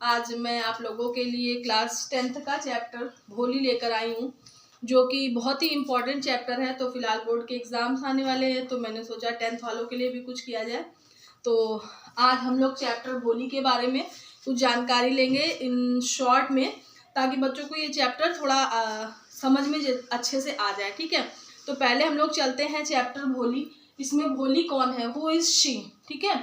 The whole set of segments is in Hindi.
आज मैं आप लोगों के लिए क्लास 10th का चैप्टर भोली लेकर आई हूँ, जो कि बहुत ही इम्पोर्टेंट चैप्टर है। तो फिलहाल बोर्ड के एग्ज़ाम्स आने वाले हैं, तो मैंने सोचा 10th वालों के लिए भी कुछ किया जाए। तो आज हम लोग चैप्टर भोली के बारे में कुछ जानकारी लेंगे इन शॉर्ट में, ताकि बच्चों को ये चैप्टर थोड़ा समझ में अच्छे से आ जाए। ठीक है, तो पहले हम लोग चलते हैं चैप्टर भोली। इसमें भोली कौन है, हु इज शी। ठीक है,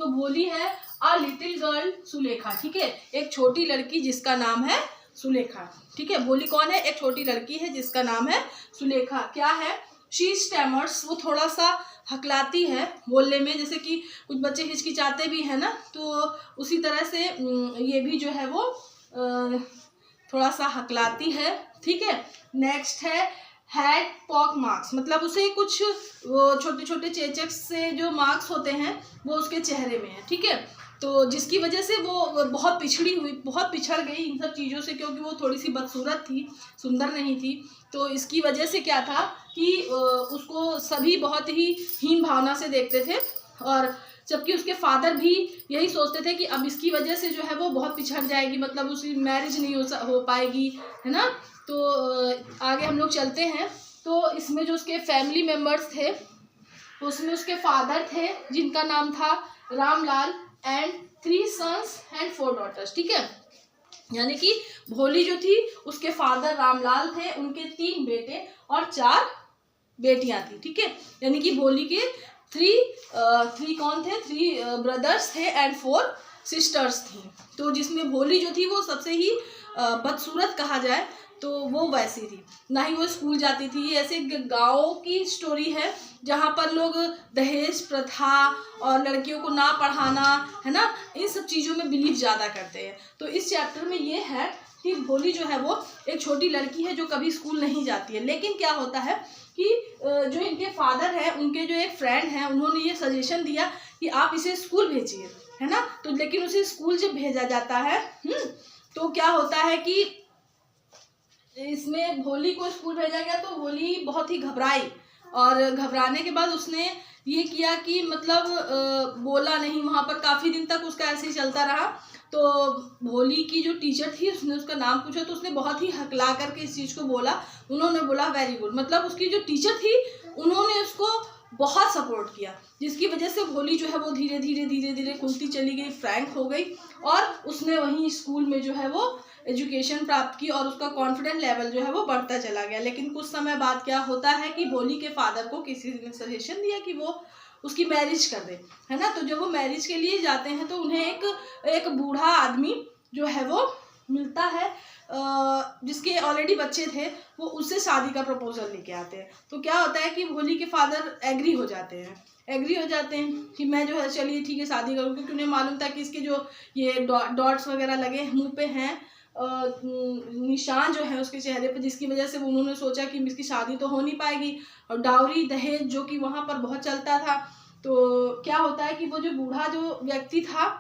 तो भोली है अ लिटिल गर्ल सुलेखा। ठीक है, एक छोटी लड़की जिसका नाम है सुलेखा। ठीक है, भोली कौन है, एक छोटी लड़की है जिसका नाम है सुलेखा। क्या है, शी स्टैमर्स, वो थोड़ा सा हकलाती है बोलने में, जैसे कि कुछ बच्चे हिचकिचाते भी हैं ना, तो उसी तरह से ये भी जो है वो थोड़ा सा हकलाती है। ठीक है, नेक्स्ट है हैड पॉक मार्क्स, मतलब उसे कुछ वो छोटे छोटे चेचक से जो मार्क्स होते हैं वो उसके चेहरे में है। ठीक है, तो जिसकी वजह से वो बहुत पिछड़ गई इन सब चीज़ों से, क्योंकि वो थोड़ी सी बदसूरत थी, सुंदर नहीं थी। तो इसकी वजह से क्या था कि उसको सभी बहुत ही हीन भावना से देखते थे, और जबकि उसके फादर भी यही सोचते थे कि अब इसकी वजह से जो है वो बहुत पिछड़ जाएगी, मतलब उसकी मैरिज नहीं हो पाएगी, है ना। तो आगे हम लोग चलते हैं। तो इसमें जो उसके फैमिली मेम्बर्स थे, उसमें उसके फादर थे जिनका नाम था Ramlal, and 3 sons and 4 daughters. ठीक है, यानी कि भोली जो थी उसके फादर रामलाल थे, उनके 3 बेटे और 4 बेटियां थी। ठीक है, यानी कि भोली के 3 कौन थे, 3 ब्रदर्स थे एंड 4 सिस्टर्स थी। तो जिसमें भोली जो थी वो सबसे ही बदसूरत कहा जाए तो वो वैसी थी, ना ही वो स्कूल जाती थी। ये ऐसे गाँव की स्टोरी है जहाँ पर लोग दहेज प्रथा और लड़कियों को ना पढ़ाना, है ना, इन सब चीज़ों में बिलीव ज़्यादा करते हैं। तो इस चैप्टर में ये है कि भोली जो है वो एक छोटी लड़की है जो कभी स्कूल नहीं जाती है। लेकिन क्या होता है कि जो इनके फादर हैं, उनके जो एक फ्रेंड हैं, उन्होंने ये सजेशन दिया कि आप इसे स्कूल भेजिए, है ना। तो लेकिन उसे स्कूल जब भेजा जाता है तो क्या होता है कि इसमें भोली को स्कूल भेजा गया तो भोली बहुत ही घबराई, और घबराने के बाद उसने ये किया कि मतलब बोला नहीं। वहाँ पर काफ़ी दिन तक उसका ऐसे ही चलता रहा। तो भोली की जो टीचर थी, उसने उसका नाम पूछा तो उसने बहुत ही हकला करके इस चीज़ को बोला। उन्होंने बोला वेरी गुड, मतलब उसकी जो टीचर थी उन्होंने उसको बहुत सपोर्ट किया, जिसकी वजह से भोली जो है वो धीरे धीरे खुलती चली गई, फ्रैंक हो गई, और उसने वहीं स्कूल में जो है वो एजुकेशन प्राप्त की, और उसका कॉन्फिडेंस लेवल जो है वो बढ़ता चला गया। लेकिन कुछ समय बाद क्या होता है कि भोली के फादर को किसी ने सजेशन दिया कि वो उसकी मैरिज कर दे, है ना। तो जब वो मैरिज के लिए जाते हैं तो उन्हें एक बूढ़ा आदमी जो है वो मिलता है, जिसके ऑलरेडी बच्चे थे, वो उससे शादी का प्रपोजल लेके आते हैं। तो क्या होता है कि भोली के फादर एग्री हो जाते हैं कि मैं जो है चलिए ठीक है शादी करूँ, क्योंकि उन्हें मालूम था कि इसके जो ये डॉट्स वगैरह लगे मुंह पे हैं, निशान जो है उसके चेहरे पर, जिसकी वजह से उन्होंने सोचा कि इसकी शादी तो हो नहीं पाएगी। और डाउरी दहेज जो कि वहाँ पर बहुत चलता था। तो क्या होता है कि वो जो बूढ़ा जो व्यक्ति था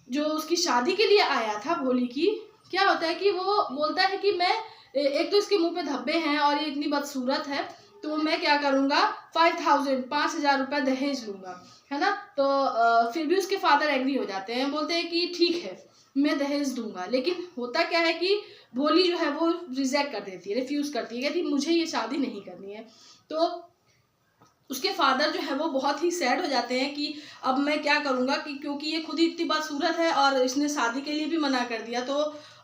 जो उसकी शादी के लिए आया था भोली की, क्या होता है कि वो बोलता है कि मैं एक तो इसके मुंह पे धब्बे हैं और ये इतनी बदसूरत है, तो मैं क्या करूँगा 5,000 रुपये दहेज लूँगा, है ना। तो फिर भी उसके फादर एग्री हो जाते हैं, बोलते हैं कि ठीक है मैं दहेज दूंगा। लेकिन होता क्या है कि भोली जो है वो रिजेक्ट कर देती है, रिफ्यूज़ करती है, कहती मुझे ये शादी नहीं करनी है। तो उसके फादर जो है वो बहुत ही सैड हो जाते हैं कि अब मैं क्या करूँगा, कि क्योंकि ये खुद ही इतनी बदसूरत है और इसने शादी के लिए भी मना कर दिया। तो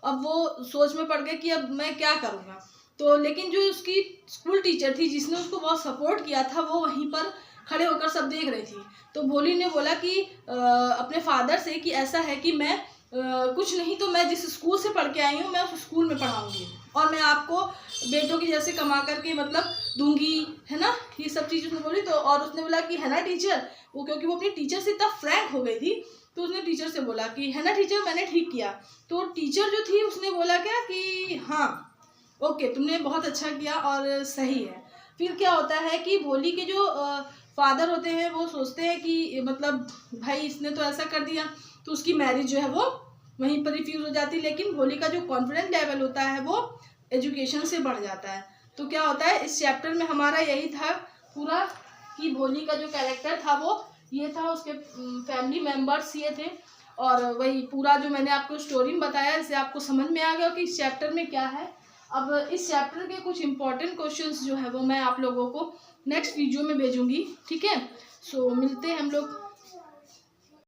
अब वो सोच में पड़ गए कि अब मैं क्या करूँगा। तो लेकिन जो उसकी स्कूल टीचर थी जिसने उसको बहुत सपोर्ट किया था, वो वहीं पर खड़े होकर सब देख रही थी। तो भोली ने बोला कि अपने फादर से कि ऐसा है कि मैं कुछ नहीं तो मैं जिस स्कूल से पढ़ के आई हूँ मैं उस स्कूल में पढ़ाऊँगी, और मैं आपको बेटों की जैसे कमा करके मतलब दूंगी, है ना। ये सब चीज़ उसने बोली। तो और उसने बोला कि है ना टीचर, वो क्योंकि वो अपनी टीचर से इतना फ्रैंक हो गई थी, तो उसने टीचर से बोला कि है ना टीचर मैंने ठीक किया। तो टीचर जो थी उसने बोला क्या कि हाँ ओके तुमने बहुत अच्छा किया और सही है। फिर क्या होता है कि भोली के जो फादर होते हैं वो सोचते हैं कि मतलब भाई इसने तो ऐसा कर दिया, तो उसकी मैरिज जो है वो वहीं पर रिफ्यूज़ हो जाती। लेकिन भोली का जो कॉन्फिडेंस लेवल होता है वो एजुकेशन से बढ़ जाता है। तो क्या होता है इस चैप्टर में हमारा यही था पूरा कि भोली का जो कैरेक्टर था वो ये था, उसके फैमिली मेम्बर्स ये थे, और वही पूरा जो मैंने आपको स्टोरी में बताया, इससे आपको समझ में आ गया कि इस चैप्टर में क्या है। अब इस चैप्टर के कुछ इंपॉर्टेंट क्वेश्चंस जो है वो मैं आप लोगों को नेक्स्ट वीडियो में भेजूंगी, ठीक है। सो मिलते हैं हम लोग